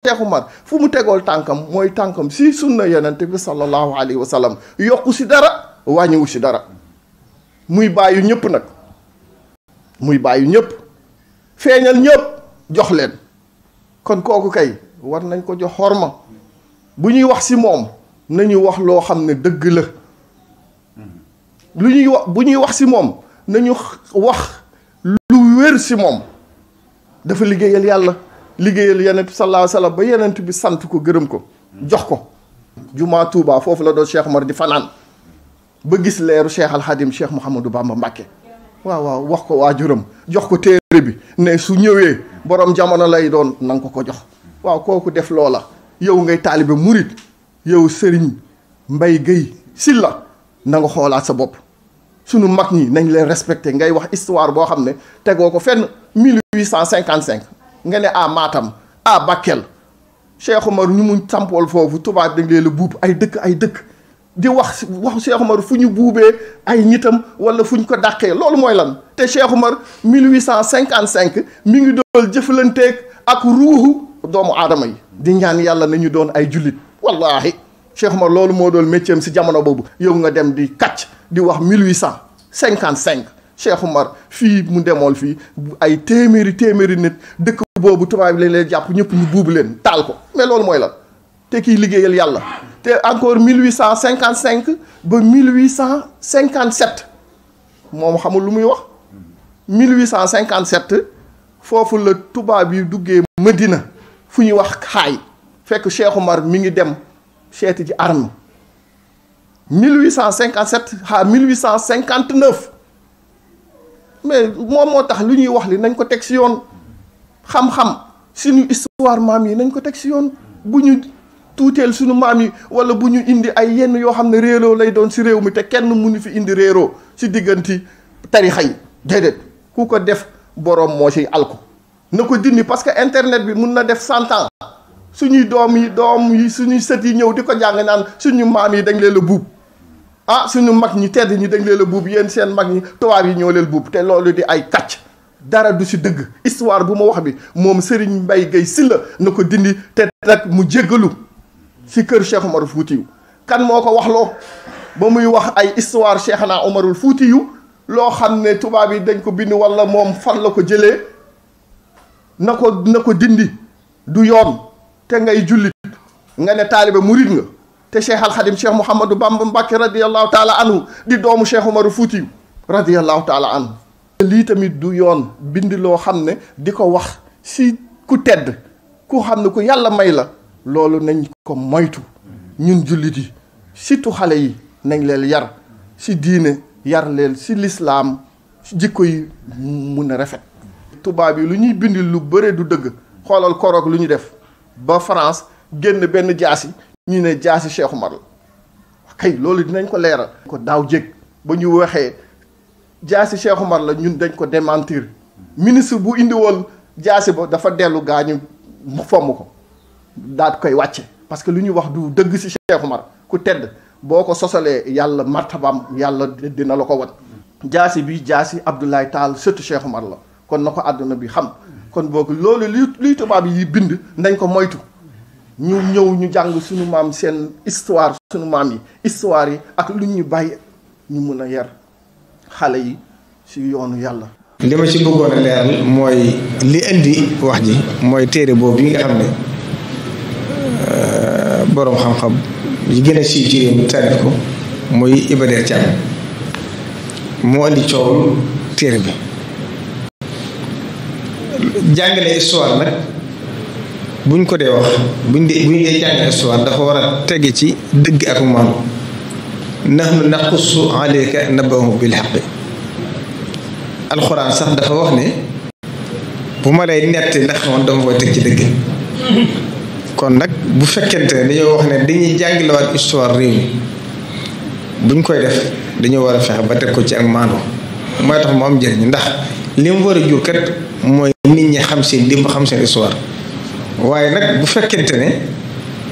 Cheikh Oumar fu mu tegool tànkam mooy tànkam si sunna yonent bi sallallahu alayhi wa sallam yokku si dara wàññiwu si dara muy bàyyi ñëpp nag muy bàyyi ñëpp feeñal ñëpp jox leen kon kooku kay war nañ ko jox xorma bu ñuy wax si moom nañu wax loo xam ne dëgg la lu ñuy wax bu ñuy wax si moom nañu wax lu wér si moom dafa liggéeyal yàlla liggéeyal yonent bi sallallahu alayhi wa sallam ba yonent bi sant ko gërëm ko jox ko jumaa Touba foofu la doon Cheikh Oumar di fanaan ba gis leeru Cheikh Al Khadim Cheikh Mouhamadou Bamba Mbacké waaw wax ko waajuram jox ko téere bi ne su ñëwee borom jamono lay doon nanga ko jox waaw kooku def loola yow ngay taalibe murit yow Serigne Mbaye Guèye Sylla na nga xoolaat sa bopp sunu mag ñi nañ leen respecté ngay wax histoire boo xam ne tegoo ko fenn 1855 nga ne Matam Bakel Cheikh Oumar ñu mu sampool foofu tubaab dañ leen la buub ay dëkk di waxu Cheikh Oumar fu ñu buubee ay nitam wala fu ñu ko dàqee loolu mooy lan te Cheikh Oumar 1855 mi ngi doon jëflanteeg ak ruuxu doomu aadama yi di ñaan yàlla nañu doon ay jullit wallahi Cheikh Oumar loolu moo doon métier am si jamono boobu yow nga dem di kàcc di wax 1855 Cheikh Oumar fii mu demool fii ay téeméeri nit dëkk boobu tubaab bi lañ leen jàpp ñëpp ñu buubu leen taal ko mais loolu mooy lan te kii liggéeyal yàlla te encore 1855 ba 1857 moom xamul lu muy wax 1857 foofu la tubaab yi duggee Medina fu ñuy wax xaay fekk Cheikh Oumar mi ngi dem seeti ji arme 1857 1859 mais moom moo tax lu ñuy wax li nañ ko teg si yoon xam-xam suñu histoire maam yi nañ ko teg si yoon bu ñu tuuteel suñu maam yi wala bu ñu indi ay yenn yoo xam ne réeroo lay doon si réew mi te kenn mënu fi indi réeroo si digganti tarixa yi déedéet ku ko def boroom moo si alko na ko dindi parce que internet bi mun na def 100 ans suñuy doom yi suñuy sët yi ñëw di ko jàng naan suñu maam yi dañ leen la buub suñu mag ñi tedd ñi dañ leen la buub yéen seen mag ñi tubaab yi ñoo leen buub te loolu di ay kàcc dara du si dëgg histoire bu ma wax bi moom Serigne Mbaye Guèye Sylla na ko dindi te nag mu jéggalu si kër Cheikh Oumar Foutiyou kan moo ko waxloo ba muy wax ay histoire Cheikhna Oumarul Foutiyou loo xam ne tubaab yi dañ ko bind wala moom fan la ko jëlee na ko dindi du yoon te ngay jullit nga ne taalibe murid nga te Cheikh Al Khadim Cheikh Mouhamadou Bamba Mbacké radiyallahu taala anhu di doomu Cheikh Oumar Foutiyou radiyallahu taala anhu lii tamit du yoon bind loo xam ne di ko wax si ku tedd ku xam ne ku yàlla may la loolu nañ ko moytu ñun jullit yi surtout xale yi nañ leen yar si diine yar leen si lislaam jikko yi mun a rafet tubaab yi lu ñuy bind lu bëre du dëgg xoolal koroog lu ñu def ba France génn benn jaasi ñu ne jaasi Cheikh Oumar la kay loolu dinañ ko leeral ko daaw jég ba ñu waxee jaasi Cheikh Oumar la ñun dañ ko démentir ministre bu indi woon jaasi ba dafa dellu gaañu mu fomm ko daal koy wàcce parce que lu ñuy wax du dëgg si Cheikh Oumar ku tedd boo ko sosalee yàlla martabam yàlla dina la ko wan jaasi bi jaasi Abdoulaye Tall sëtu Cheikh Oumar la kon na ko àdduna bi xam kon boog loolu luy tubaab yi bind nañ ko moytu ñu ñëw ñu jàng suñu maam seen histoire suñu maam yi histoire yi ak lu ñu bàyyi ñu mun a yar xale yi ci yoonu yàlla. li ma ci bëggoon a leeral mooy li indi wax ji mooy téere boobu yi nga xam ne boroom xam-xam yi gën a siiw ci réew mi taalif ko muy Iba Der Thiam moo indi coow téere bi jàngale histoire nag buñ ko dee wax buñ dee jàngale histoire dafa war a tege ci dëgg ak maandu nahnu naqussu alayka nabahum bil haqqi alxuraan sax dafa wax ne bu ma lay nett ndax man dama koy teg ci dëgg kon nag bu fekkente ne dañoo wax ne dañuy jàngalewaat histoire réew mi buñ koy def dañoo war a fexe ba teg ko ci ak maandu mooy tax mu am njëriñ ndax li mu war a jur kat mooy nit ñi xam seen démb xam seen histoire waaye nag bu fekkente ne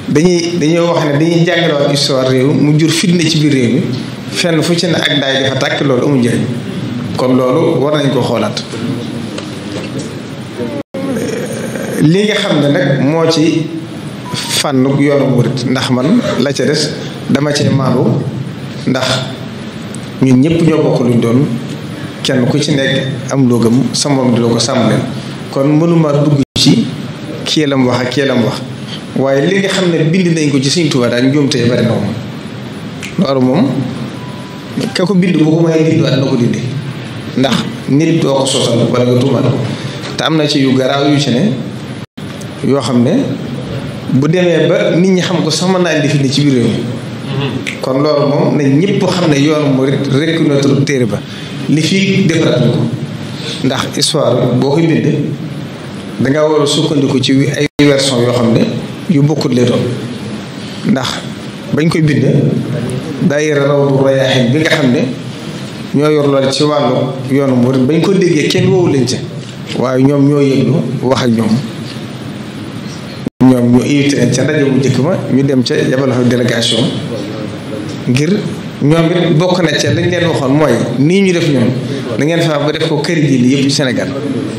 dañoo wax ne dañuy jàngalewaat histoire réew mu jur fitna ci biir réew mi fenn fu ci ne ak daay dafa tàkk loolu amul njëriñ kon loolu war nañ ko xoolaat li nga xam ne nag moo ci fànn yoonu murit ndax man la ca des dama cee maandu ndax ñun ñëpp ñoo bokk luñ doon kenn ku ci nekk am loo gëm sa morom di la ko sàmm leen kon mënuma dugg ci kéelam wax ak kéelam wax waaye li nga xam ne bind nañ ko ci Sëriñ Tuubaa daal njuumte bari na moom loolu moom ka ko bind bu ko may dindiwaat na ko dindi ndax nit doo ko sosal wala nga tuumal ko te am na ci yu garaaw yu ci ne yoo xam ne bu demee ba nit ñi xam ko sax mën naa indi fi ne ci biir réew mi kon loolu moom nañ ñëpp xam ne yoonu murit rekk notre téere ba li fii defaraat ko ndax histoire boo koy bind danga war a sukkandiku ci ay version yoo xam ne yu bokkut lay doon ndax bañ koy bind daayira Rawdu Rayaahiin bi nga xam ne ñoo yor loolu ci wàllu yoonu murit bañ ko déggee kenn woowu leen ca waaye ñoom ñoo yëglu wax ak ñoom ñu invité leen ca ndaje bu njëkk ma ñu dem ca yabal fa délégation ngir ñoom it bokk na ca lañ leen waxoon mooy nii ñu def ñoom na ngeen fexe ba def ko kër gi li yëpp Sénégal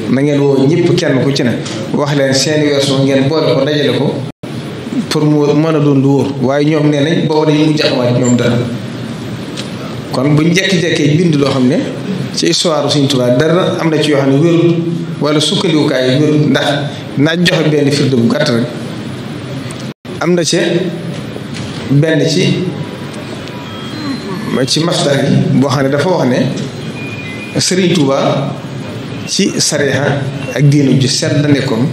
na ngeen woo ñëpp kenn ku ci ne wax leen seeni version ngeen boole ko dajale ko pour mu mën a doon lu wóor waaye ñoom nee nañ boobu dañu mujj xamaat ñoom dara kon buñ jekki-jekkee bind loo xam ne ci histoire Sëriñ Tuubaa dara am na ci yoo xam ne wérul wala sukkandikukaay yi wérul ndax naa joxe benn firnde bu gàtt rek am na ci benn ci masdar gi boo xam ne dafa wax ne Sëriñ Tuubaa ci sariya ak diinu ji seet la nekkoon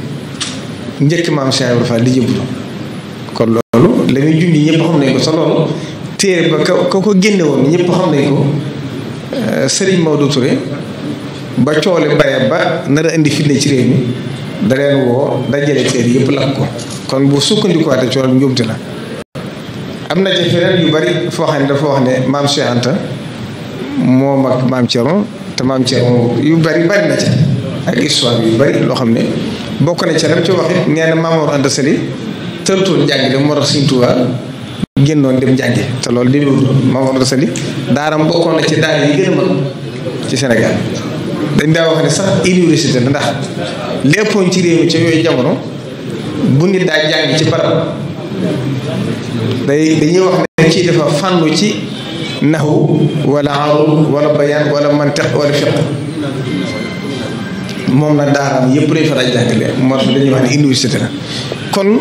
njëkk maam Cheikh Ibrahima Fall di jëblu kon loolu la muy junj ñëpp xam nañ ko sa loolu téere ba ka ko génne woon ñëpp xam nañ ko Serigne Maodo Touré ba coole bare ba nar a indi fitne ci réew mi da leen woo dajale téere yëpp lakk ko kon bu sukkandikuwaatee coole njuumte la am na ci feneen yu bari foo xam ne dafa wax ne maam Cheikh Anta moom ak maam Thierno te maam Thierno yu bari na ci ak histoire yu bari loo xam ne bokk na ca lam ci wax it nee na Maam Mor Anta Sali tëltoon jàngi de moo tax Sëriñ Tuubaa génnoon dem jàngi te loolu di Maam Mor Anta Sali daaram bokkoon na ci daara yi gën a mag ci Sénégal dañ daa wax ne sax université la ndax léppoon ci réew mi ca yooyu jamono bu nit daa jàng ci barab dañuy wax ne kii dafa fànnu ci naxwu wala arud wala bayaan wala mantiq wala fiqh moom nag daaraam yëpp lay faral jàngale moo tax dañuy wax ne université la kon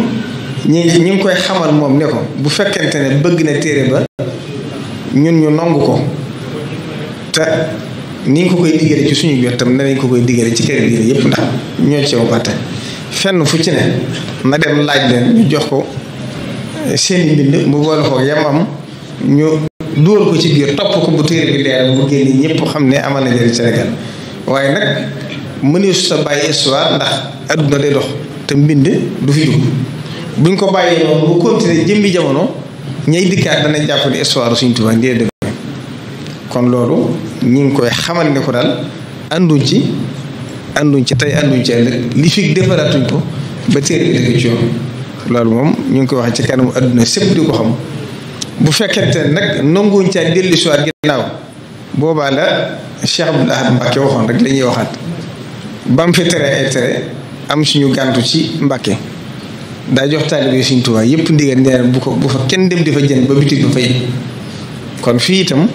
ñi ngi koy xamal moom ne ko bu fekkente ne bëgg na téere ba ñun ñu nangu ko te ni nga ko koy diggale ci suñu biir tam danañ ko koy diggale ci kër gi yëpp ndax ñoo ci waxte fenn fu ci ne na dem laaj leen ñu jox ko seeni mbind mu boole ko yamam ñu dugal ko ci biir topp ko bu téere bi leer mu génn ñëpp xam ne amal na njëriñ Sénégal waaye nag mëneesu sa bàyyi histoire ndax adduna day dox te mbind du fi dugg buñ ko bàyyee noonu bu continuer jëmmi jamono ñay dikkaat danañ jàpp ne histoire Sëriñ Tuubaa ndee dëgg kon loolu ñi ngi koy xamal ne ko daal ànduñ ci tey ànduñ ci ëllëg li fi defaraatuñ ko ba téere bi dëgg ci yoon loolu moom ñu ngi koy wax ci kanamu adduna sépp di ko xam bu fekkente ne nag nanguwuñ caa dellu si waat ginnaaw boobaa la Cheikh Abdoul Ahad Mbacké waxoon rek la ñuy waxaat ba mu fi tere ay tere am suñu gàntu ci Mbacké daa jox taalibe Sëriñ Tuubaa yëpp ndigal nee bu fa kenn dem di fa jën ba bitig ba fay kon fii itam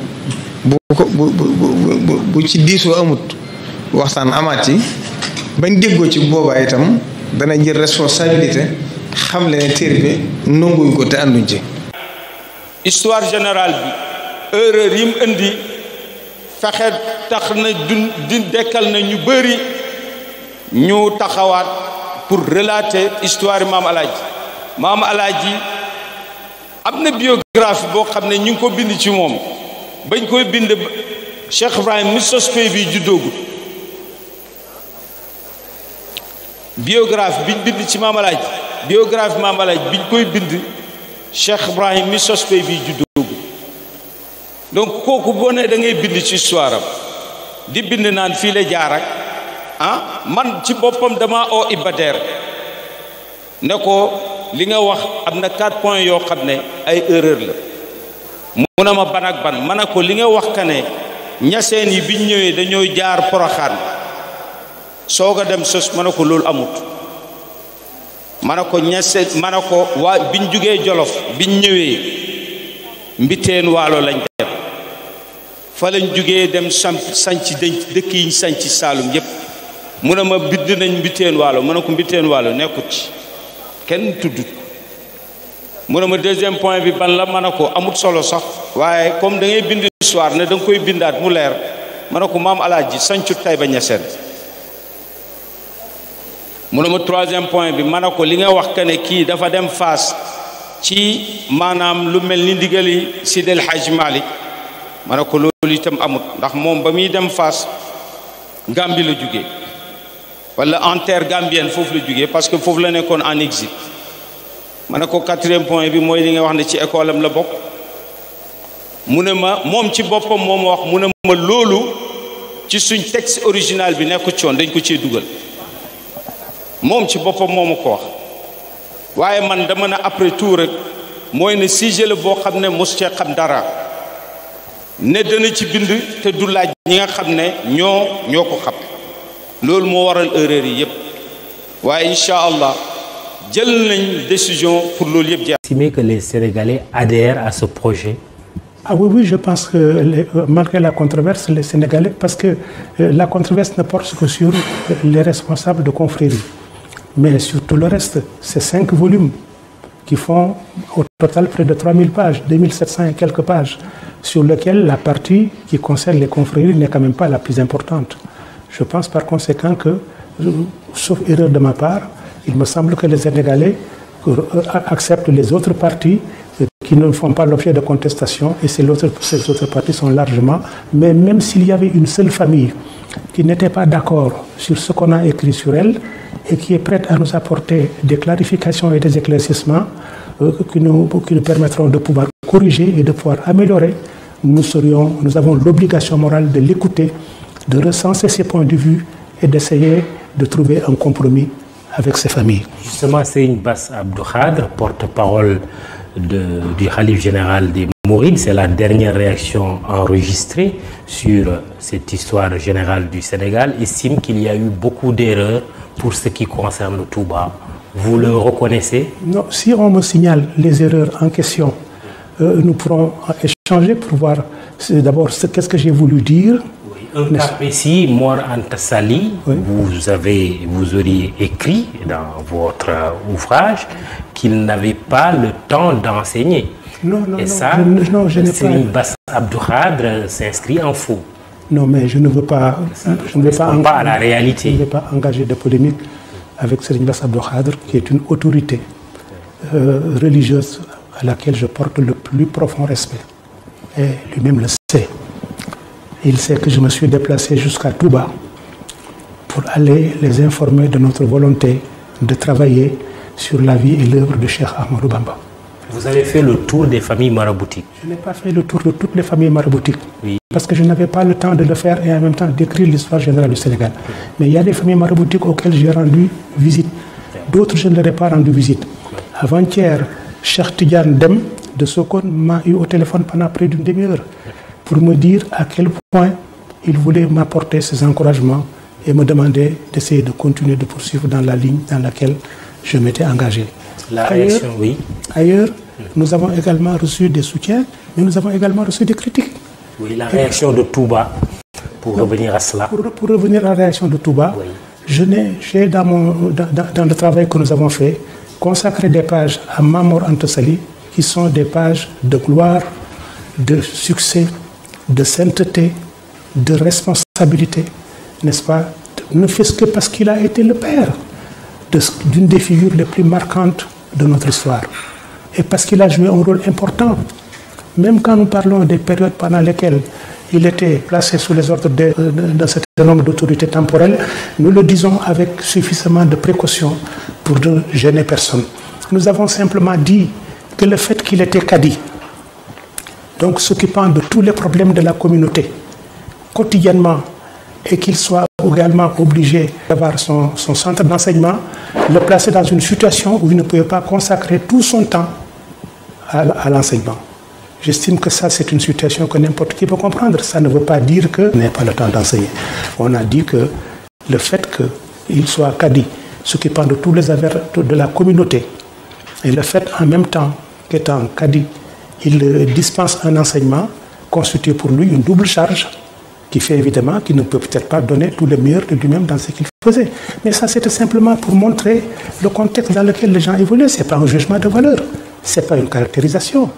bu ci diisoo amut waxtaan amaat ci bañ déggoo ci boobaa itam dana jël responsabilité xam le ne téere bi nanguñ ko te ànduñ ci. histoire générale bi erreur yi mu indi fexe tax na di dekkal na ñu bëri ñu taxawaat pour relater histoire maam Alaaji am na biographie boo xam ne ñu ngi ko bind ci moom bañ koy bind Cheikh Ibrahim mi sos pay bi juddoogut biographie biñ bind ci maam Alaaji biographie maam Alaaji biñ koy bind Cheikh Ibrahim mi sos pay bi juddoogut donc kooku boo ne da ngay bind ci histoire am di bind naan fii la jaar ak man ci boppam dama oo Ibader ne ko li nga wax am na 4 points yoo xam ne ay erreur la mu ne ma ban ak ban ma ne ko li nga wax ka ne ñaseen yi biñ ñëwee dañoo jaar Poroxaan soog a dem sos ma ne ko loolu amut ma ne ko ñese ma ne ko waa biñ jugee Jolof biñ ñëwee Mbiteen Waalo lañ dem fa lañ jugee dem sanc dëkk yi ñu sanc Saalum yépp mu ne ma bind nañ Mbiteen Waalo ma ne ko Mbiteen Waalo nekkut ci kenn tuddut mu ne ma deuxième point bi ban la ma ne ko amut solo sax waaye comme da ngay bind histoire ne da nga koy bindaat mu leer ma ne ko maam Alaaji sancut Taïba Niassène mu ne ma troisième point bi ma ne ko li nga wax que ne kii dafa dem Fass ci maanaam lu mel ni ndigali Seydi El Hadji Malick ma ne ko loolu itam amut ndax moom ba muy dem Fass Gambie la jugee wala en terre gambienne foofu la jugee parce que foofu la nekkoon en exil ma ne ko quatrième point bi mooy li nga wax ne ci école am la bokk mu ne ma moom ci boppam moom wax mu ne ma loolu ci suñ texte original bi nekku ci woon dañ ko cee dugal moom ci boppam moo ma ko wax waaye man dama ne après tout rek mooy ne sujet la boo xam ne mos cee xam dara ne dana ci bind te du laaj ñi nga xam ne ñoo ko xam loolu moo waral erreur yi yépp waaye incha allah jël nañ décision pour loolu yépp jeex. Estimez que les Sénégalais adhèrent à ce projet. Ah oui, je pense que malgré la controverse, les Sénégalais, parce que la controverse ne porte que sur les responsables de confréries. Mais sur tout le reste, c'est 5 volumes qui font au total près de 3000 pages, 2700 et quelques pages, sur lesquelles la partie qui concerne les confréries n'est quand même pas la plus importante. Je pense par conséquent que, sauf erreur de ma part, il me semble que les Sénégalais acceptent les autres parties qui ne font pas l'objet de contestation, et ces autres parties sont largement... Mais même s'il y avait une seule famille qui n'était pas d'accord sur ce qu'on a écrit sur elle et qui est prête à nous apporter des clarifications et des éclaircissements qui nous permettront de pouvoir corriger et de pouvoir améliorer, nous avons l'obligation morale de l'écouter, de recenser ses points de vue et d'essayer de trouver un compromis avec ces familles. Justement, Serigne Bass Abdou Khadre, porte-parole du Khalife général des Mourides, c'est la dernière réaction enregistrée sur cette histoire générale du Sénégal, estime qu'il y a eu beaucoup d'erreurs pour ce qui concerne le Touba. Vous le reconnaissez? Non, si on me signale les erreurs en question, nous pourrons échanger pour voir d'abord qu'est-ce que j'ai voulu dire. Un cas précis, Mor Anta Sali, oui. Vous auriez écrit dans votre ouvrage qu'il n'avait pas le temps d'enseigner. Non, et ça, Serigne Bass Abdou Khadre s'inscrit en faux. Non, mais je ne veux pas... Je ne veux pas à la réalité. Je ne vais pas engager de polémique avec Serigne Bass Abdou Khadre, qui est une autorité religieuse à laquelle je porte le plus profond respect. Et lui-même le sait. Il sait que je me suis déplacé jusqu'à Touba pour aller les informer de notre volonté de travailler sur la vie et l'œuvre de Cheikh Ahmadou Bamba. Vous avez fait le tour des familles maraboutiques? Je n'ai pas fait le tour de toutes les familles maraboutiques, oui. Parce que je n'avais pas le temps de le faire et en même temps d'écrire l'histoire générale du Sénégal. Oui. Mais il y a des familles maraboutiques auxquelles j'ai rendu visite. D'autres, je ne leur ai pas rendu visite. Oui. Avant-hier, Cheikh Tidiane Dem de Sokone m'a eu au téléphone pendant près d'une demi-heure pour me dire à quel point il voulait m'apporter ses encouragements et me demander d'essayer de continuer de poursuivre dans la ligne dans laquelle je m'étais engagé. La réaction, oui. Ailleurs, nous avons également reçu des soutiens, mais nous avons également reçu des critiques. Oui, la réaction de Touba, pour revenir à cela. Pour revenir à la réaction de Touba, oui. J'ai dans le travail que nous avons fait, consacré des pages à Mor Anta Sali, qui sont des pages de gloire, de succès, de sainteté, de responsabilité, n'est-ce pas? Ne fût-ce que parce qu'il a été le père d'une des figures les plus marquantes de notre histoire. Et parce qu'il a joué un rôle important. Même quand nous parlons des périodes pendant lesquelles il était placé sous les ordres d'un certain nombre d'autorités temporelles, nous le disons avec suffisamment de précaution pour ne gêner personne. Nous avons simplement dit que le fait qu'il était cadi, donc s'occupant de tous les problèmes de la communauté, quotidiennement, et qu'il soit également obligé d'avoir son centre d'enseignement, le placer dans une situation où il ne pouvait pas consacrer tout son temps à l'enseignement. J'estime que ça, c'est une situation que n'importe qui peut comprendre. Ça ne veut pas dire qu'il n'ait pas le temps d'enseigner. On a dit que le fait qu'il soit cadi s'occupant de tous les affaires de la communauté. Et le fait en même temps qu'étant cadi, il dispense un enseignement constitue pour lui une double charge qui fait évidemment qu'il ne peut peut-être pas donner tout le meilleur de lui-même dans ce qu'il faisait. Mais ça, c'était simplement pour montrer le contexte dans lequel les gens évoluaient. Ce n'est pas un jugement de valeur, ce n'est pas une caractérisation.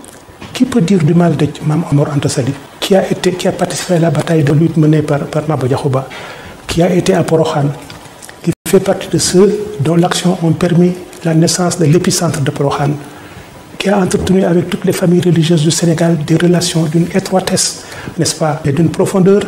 Qui peut dire du mal de Mame Omar Anta Sali, qui a participé à la bataille de lutte menée par Maba Diakhou Ba, qui a été à Porokhane, qui fait partie de ceux dont l'action a permis la naissance de l'épicentre de Porokhane, qui a entretenu avec toutes les familles religieuses du Sénégal des relations d'une étroitesse, n'est-ce pas, et d'une profondeur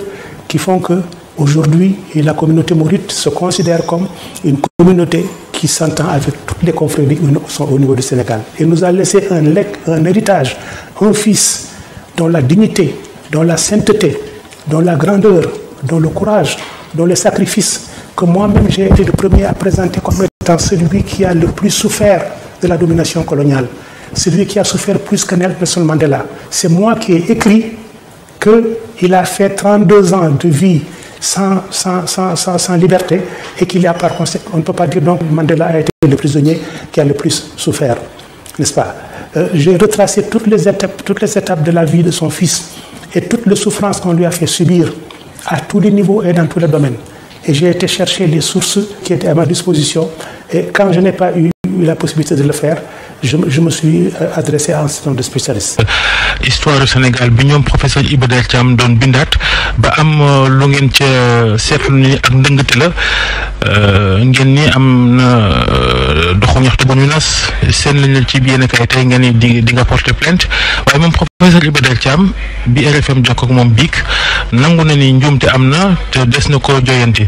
qui font que aujourd'hui la communauté mouride se considère comme une communauté qui s'entend avec toutes les confréries au niveau du Sénégal. Et nous a laissé un héritage, un fils dont la dignité, dont la sainteté, dont la grandeur, dont le courage, dont les sacrifices, que moi-même j'ai été le premier à présenter comme étant celui qui a le plus souffert de la domination coloniale, celui qui a souffert plus que Nelson Mandela. C'est moi qui ai écrit qu'il a fait 32 ans de vie sans liberté et qu'il y a par conséquent, on ne peut pas dire donc Mandela a été le prisonnier qui a le plus souffert, n'est-ce pas? J'ai retracé toutes les étapes de la vie de son fils et toutes les souffrances qu'on lui a fait subir à tous les niveaux et dans tous les domaines. Et j'ai été chercher les sources qui étaient à ma disposition. Et quand je n'ai pas eu la possibilité de le faire, je me suis adressé à un certain nombre de spécialistes. Histoire du Sénégal bi ñoom professeur Iba Der Thiam doon bindaat ba am lu ngeen ca seetlu ni ak ndëngate la ngeen ni am na doxu ñaxtu bu ñu nas seen lañ la ci biir kay tey nga ni di nga porter plainte waaye moom professeur Iba Der Thiam bi RFM jokk ak moom biig nangu na ni njuumte am na te des na ko joyanti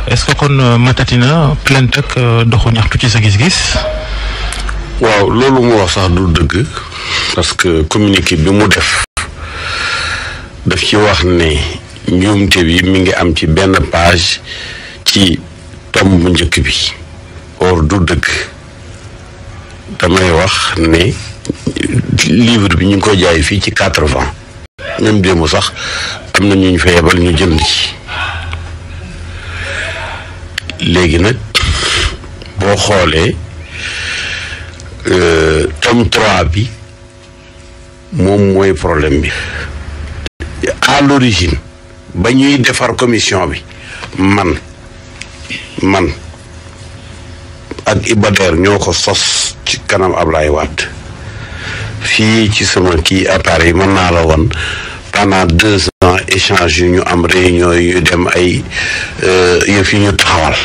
est-ce que kon matatina plainte ak doxu ñaxtu ci sa gis-gis. waaw loolu mu wax sax du dëgg parce que communiqué bi mu def ci wax ne njuumte bi mi ngi am ci benn page ci tom bu njëkk bi or du dëgg damay wax ne livre bi ñu ngi koy jaay fii ci 80 même démb sax am na ñu fa yebal ñu jënd ci léegi nag boo xoolee tome 3 bi moom mooy problème bi à l'origine ba ñuy defar commission bi man ak Iba Der ñoo ko sos ci kanam Ablaye Wade fii ci sama kii appareil mën naa la woon pendant 2 ans échange yu ñu am réunion yu dem ay yëf yi ñu taxawal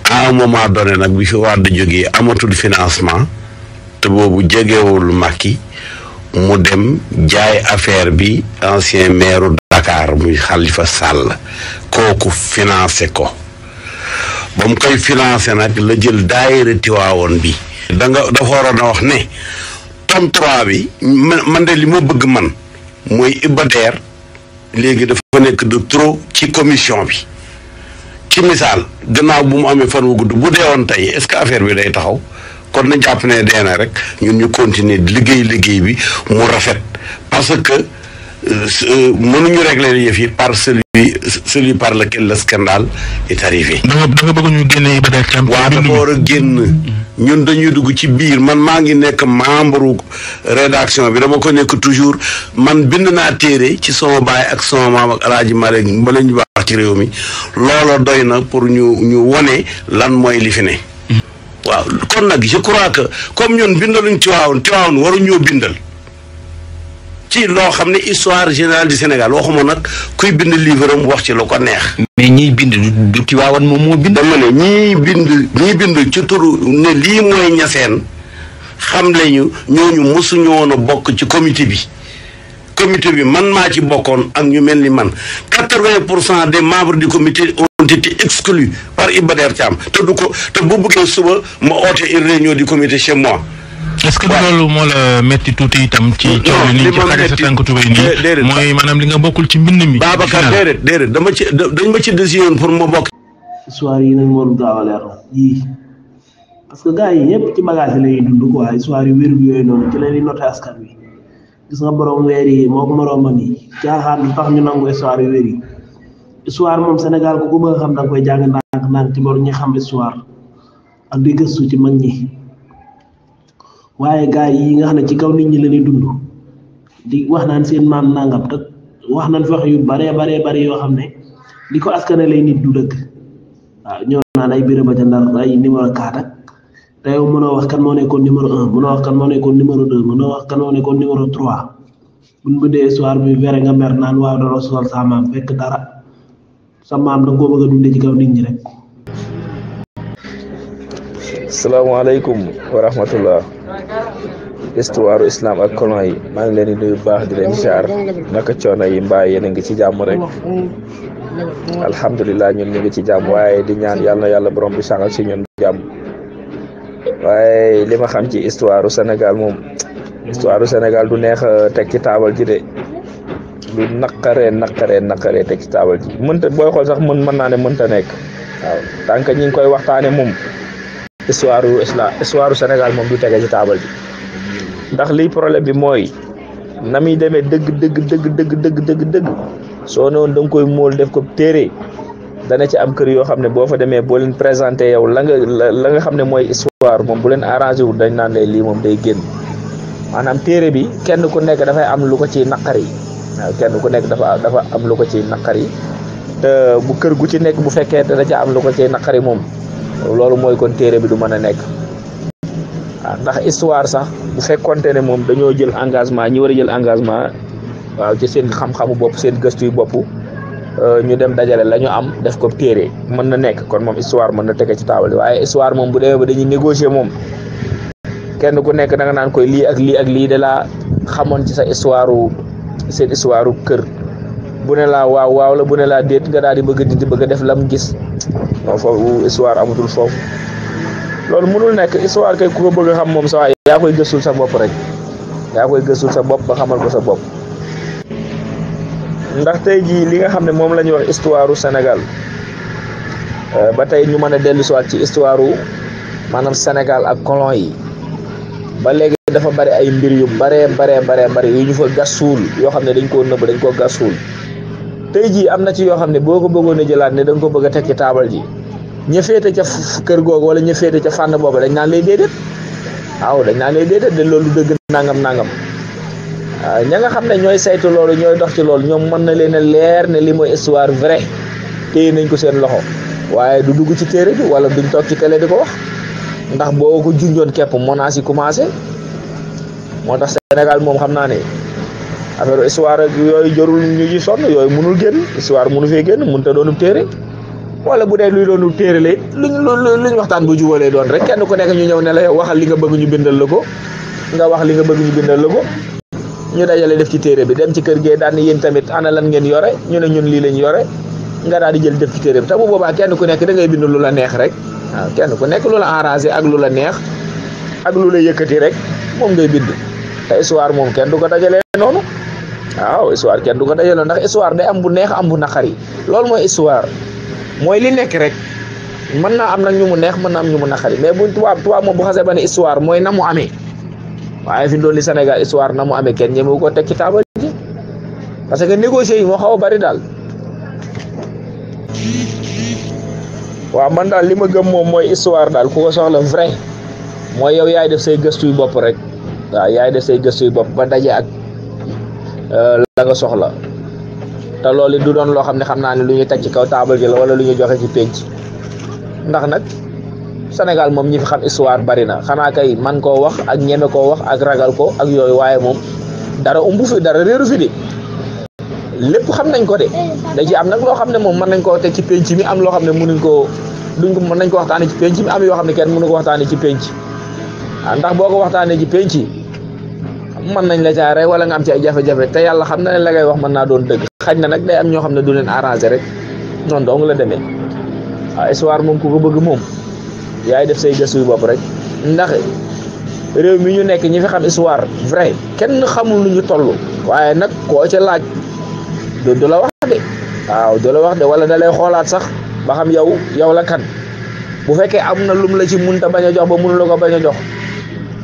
à un moment donné nag bi fi Wade jógee amatul financement te boobu jegewul Macky mu dem jaay affaire bi ancien maire Dakar muy Khalifa Sall kooku financé ko ba mu koy financé nag la jël daayira Tiwaawoon bi dafa waroon a wax ne tome 3 bi man de li ma bëgg man mooy Iba Der léegi dafa nekk de trop ci commission bi ci misaal gannaaw bu mu amee fan wu gudd bu deewoon tey est-ce que affaire bi day taxaw kon na jàpp ne dee na rek ñun ñu continuer liggéey bi mu rafet parce que mënuñu régler yëf yi par celui par lequel le scandale est arrivé. da nga bëgg ñu génne Iba Der Thiam. waaw dafa war a génn ñun dañuy dugg ci biir man maa ngi nekk membre rédaction bi dama ko nekk toujours man bind naa téere ci sama baay ak sama maam ak Alaaji Malick ba la ñu baax ci réew mi loola doy na pour ñu wone lan mooy li fi ne. waaw kon nag je crois que comme ñun bindaluñ Tiwaawoon waruñoo bindal ci loo xam ne histoire générale du Sénégal waxuma nag kuy bind livre am wax ci lu ko neex. mais ñiy bind du Tiwaawoon moom moo bind. dama ne ñii bind ci turu ne lii mooy ñaseen xam lañu ñooñu mosuñu woon a bokk ci comité bi man maa ci bokkoon ak ñu mel ni man 80% des membres du comité ont été exclus par Iba Der Thiam te bu bëggee suba ma oote une réunion du comité chez moi. est-ce que loolu moo la metti tuuti itam ci coow li ci xarit sa tànk tubéy nii mooy maanaam li nga bokkul ci mbind mi. Babacar déedéet dañ ma ci décision pour ma bokk. histoire yi nañ war gaaw a leer yii parce que gars yi ñëpp ci bagage yi lañuy dund quoi histoire yu wér bi yooyu noonu ci leen di noté askan wi gis nga borom weer yi moo ko moroomam yi caaxaan bi tax ñu nangu histoire yu wér yi histoire moom Sénégal ku ko bëgg a xam da nga koy jàng ndànk ci bor ñi xam histoire ak di gëstu ci mag ñi waaye gars yi nga xam ne ci kaw nit ñi la ñuy dund di wax naan seen maam nangam te wax nañ fi wax yu bare yoo xam ne li ko askane lay nit du dëgg waaw ñoo naan ay Birama ca Ndar ay numéro 4 ak te yow mënoo wax kan moo nekkoon numéro 1 mënoo wax kan moo nekkoon numéro 2 mënoo wax kan moo nekkoon numéro 3 buñ bëddee histoire bi vere nga mer naan waaw dara sol sa maam fekk dara sa maam da nga koo bëgg a dundee ci kaw nit ñi rek. salaamaaleykum wa rahmatullah. histoire islam ak colon yi maa ngi leen di nuyu baax di leen ziar naka coono yi mbaa yéen a ngi ci jàmm rek alhamdulilah ñun ñu ngi ci jàmm waaye di ñaan yàlla borom bi sàngal si ñun jàmm waaye li ma xam ci histoire Sénégal moom histoire Sénégal du neex teg ci taabal ji de du naqaree teg ci taabal ji mënta booy xool sax mën naa ne mënta nekk waaw tant que ñi ngi koy waxtaane moom histoire Sénégal moom du tege ci taabal ji ndax liy problème bi mooy na muy demee dëgg soo ne woon da nga koy móol def ko téere dana ci am kër yoo xam ne boo fa demee boo leen présenté yow la nga xam ne mooy histoire moom bu leen arrangé wu dañ naan lii moom day génn maanaam téere bi kenn ku nekk dafay am lu ko ciy naqari waaw kenn ku nekk dafa am lu ko ciy naqari te bu kër gu ci nekk bu fekkee dana ca am lu ko ciy naqari moom loolu mooy kon téere bi du mën a nekk waaw ndax histoire sax bu fekkonte ne moom dañoo jël engagement ñi war a jël engagement waaw ci seen xam-xamu bopp seen gëstu yu bopp ñu dem dajale la ñu am def ko téere mën na nekk kon moom histoire mën na tege ci taabal waaye histoire moom bu demee ba dañuy négocier moom kenn ku nekk da nga naan koy lii ak lii de laa xamoon ci sa seen histoire kër bu ne laa waaw la bu ne laa déet nga daal di bëgg a def lam gis non foofu histoire amatul foofu loolu mënul nekk histoire kay ku ko bëgg a xam moom sa yaa koy gëstul sa bopp rek yaa koy gëstul sa bopp ba xamal ko sa bopp ndax tey jii li nga xam ne moom la ñuy wax histoire Sénégal ba tey ñu mën a dellu si waat ci histoire maanaam Sénégal ak colon yi ba léegi dafa bari ay mbir yu bari yu ñu fa gasuul yoo xam ne dañ koo nëbb dañ koo gasuul tey jii am na ci yoo xam ne boo ko bëggoon a jëlaat ne da nga ko bëgg a teg ci taabal ji ña féete ca kër googu wala ña féete ca fànn boobu dañ naan lay déedéet waaw dañ naan lay déedéet de loolu dëgg nangam waaw ña nga xam ne ñooy saytu loolu ñooy dox ci loolu ñoom mën na leen a leer ne li mooy histoire vrai téye nañ ko seen loxo waaye du dugg ci téere bi wala duñ toog ci télé di ko wax ndax boo ko junjoon képp menaces yi commencé moo tax Sénégal moom xam naa ne affaire histoire ak yooyu jorul ñu ci sonn yooyu mënul génn histoire mënu fee génn mënut a doonu téere wala bu dee luy doonu téere la it luñ waxtaan bu jubalee doon rek kenn ku nekk ñu ñëw ne la waxal li nga bëgg ñu bindal la ko nga wax li nga bëgg ñu bindal la ko ñu dajale def ci téere bi dem ci kër gee daan ne yéen tamit ana lan ngeen yore ñu ne ñun lii lañ yore nga daal di jël def ci téere bi te bu boobaa kenn ku nekk da ngay bind lu la neex rek waaw kenn ku nekk lu la arrangé ak lu la neex ak lu la yëkkati rek moom ngay bind te histoire moom kenn du ko dajalee noonu waaw histoire kenn du ko dajalee ndax histoire day am bu neex am bu naqari loolu mooy histoire mooy li nekk rek mën naa am nag ñu mu neex mën naa am ñu mu naqari mais bu tubaab moom bu xasee ba ne histoire mooy na mu amee waaye fi mu doon li Sénégal histoire na mu amee kenn ñemewu ko teg ci taabal ji parce que négocier yi moo xaw a bari daal waaw man daal li ma gëm moom mooy histoire daal ku ko soxla vrai mooy yow yaay def say gëstu yu bopp rek waaw yaay def say gëstu yu bopp ba daje ak la nga soxla te loolu du doon loo xam ne xam naa ne lu ñuy teg ci kaw taabal ji la wala lu ñuy joxe ci penc ndax nag Sénégal moom ñi fi xam histoire bari na xanaa kay man koo wax ak ñeme koo wax ak ragal ko ak yooyu waaye moom dara umbu fi dara réeru fi de lépp xam nañ ko de da ci am nag loo xam ne moom mën nañ koo teg ci penc mi am loo xam ne mënuñ koo mën nañ ko waxtaanee ci penc mi am yoo xam ne kenn mënu ko waxtaanee ci penc ndax boo ko waxtaanee ci penc mën nañ la jaaree wala nga am ci ay jafe-jafe te yàlla xam na ne la ngay wax mën naa doon dëgg xaj na nag day am ñoo xam ne du leen arrangé rek noonu dong la demee waaw histoire moom ku ko bëgg moom yaay def say gëstu yu bopp rek ndax réew mi ñu nekk ñi fi xam histoire vrai kenn xamul lu ñu toll waaye nag koo ca laaj du la wax de waaw du la wax de wala da lay xoolaat sax ba xam yow la kan bu fekkee am na lum la ci munta bañ a jox ba mënu la ko bañ a jox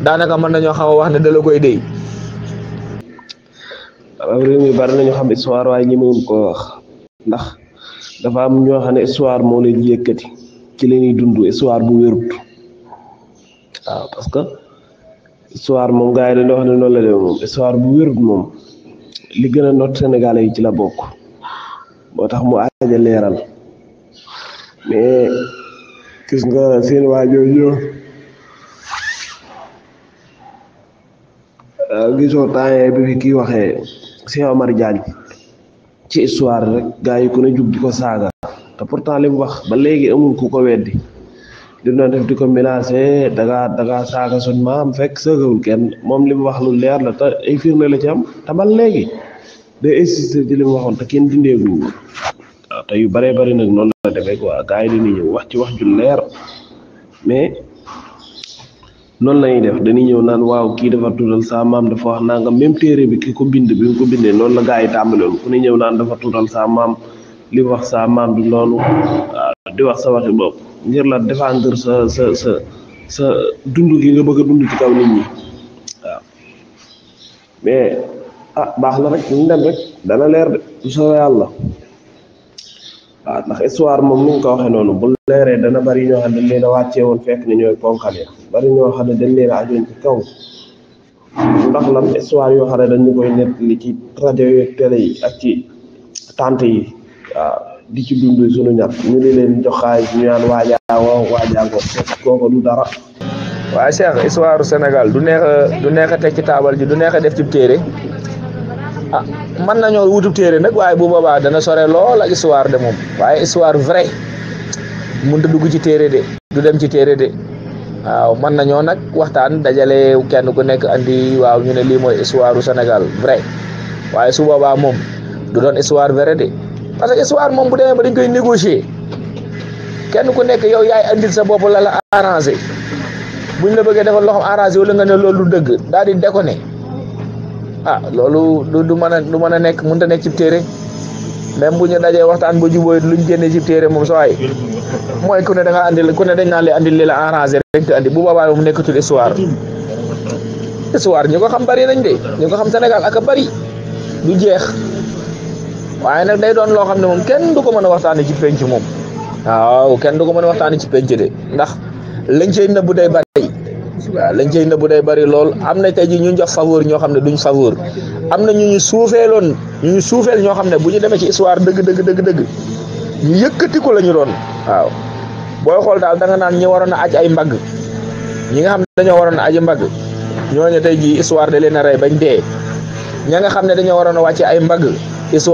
daanaka mën nañoo xaw a wax ne da la koy déy. réew mi bari nañu xam histoire waaye ñi mënul koo wax ndax dafa am ñoo xam ne histoire moo leen yëkkati ci la ñuy dund histoire bu wérut waaw parce que histoire moom gars yi dañuy wax ne noonu la demee moom histoire bu wérut moom li gën a noot Sénégalais yi ci la bokk moo tax mu aaja leeral mais gis nga seen waajooju gisoo temps bi fi kii waxee Cheikh Omar Diagne ci histoire rek gars yi ku ne jug di ko saaga te pourtant li mu wax ba léegi amul ku ko weddi li doon def di ko menacé daga saaga suñ maam fekk sëgawul kenn moom li mu wax lu leer la te ay firnde la ci am te ba léegi day insister ci li mu waxoon te kenn dindeegu waaw te yu bëree bëri nag noonu la demee quoi gars yi dañuy ñëw wax ci wax ju leer mais noonu la ñuy def dañuy ñëw naan waaw kii dafa tuutal sa maam dafa wax naa nga même téere bi ki ko bind bi mu ko bindee noonu la gars yi tàmbaloon ku ne ñëw naan dafa tuutal sa maam li wax sa maam du noonu di wax sa waxi bopp ngir la défendre sa dund gi nga bëgg a dund ci kaw nit ñi waaw mais baax na rek ñu dem rek dana leer de du soobee yàlla waaw ndax histoire moom ni nga ko waxee noonu bu leeree dana bari ñoo xam ne dañ leen a wàccee woon fekk ne ñooy ponkal ya bari ñoo xam ne dañ leen a ajoon ci kaw ndax lan histoire yoo xam ne dañu koy nettali ci rajo yi télé yi ak ci tante yi waaw di ci dund suñu ñat ñu di leen jox xaalis ñu naan waajaa ko kooku du dara. waaye Cheikh histoire Sénégal du neex a teg ci taabal ji du neex a def ci téere mën nañoo wutub téere nag waaye bu boobaa dana sore lool ak histoire de moom waaye histoire vrai mënut a dugg ci téere de du dem ci téere de waaw mën nañoo nag waxtaan dajale kenn ku nekk andi waaw ñu ne lii mooy histoire Sénégal vrai waaye su boobaa moom du doon histoire vrai de parce que histoire moom bu demee ba dañ koy négocier kenn ku nekk yow yaay andil sa bopp la la arrangé buñ la bëggee defal loo xam arrangé wala nga ne loolu du dëgg daal di déconné loolu du mën a nekk mënut a nekk ci téere même bu ñu dajee waxtaan ba jubóo luñ génne ci téere moom soo waay mooy ku ne da nga andil ku ne dañ naan la andil li la arrangé rek te andi bu boobaa mu nekkatul histoire ñu ko xam bari nañ de ñu ko xam Sénégal ak a bari du jeex waaye nag day doon loo xam ne moom kenn du ko mën a waxtaanee ci penc moom waaw kenn du ko mën a waxtaanee ci penc de ndax lañ cey nëbbu day bari. waaw lañ cey nëbbu day bari lool am na tey ji ñu jox faveur ñoo xam ne duñ faveur am na ñu suufeel ñoo xam ne bu ñu demee ci histoire dëgg ñu yëkkati ko la ñu doon waaw booy xool daal da nga naan ñi waroon a aj ay mbagg ñi nga xam ne dañoo waroon a aji mbagg ñooñu tey ji histoire da leen a rey bañ dee ña nga xam ne dañoo waroon a wàcce ay mbagg histoire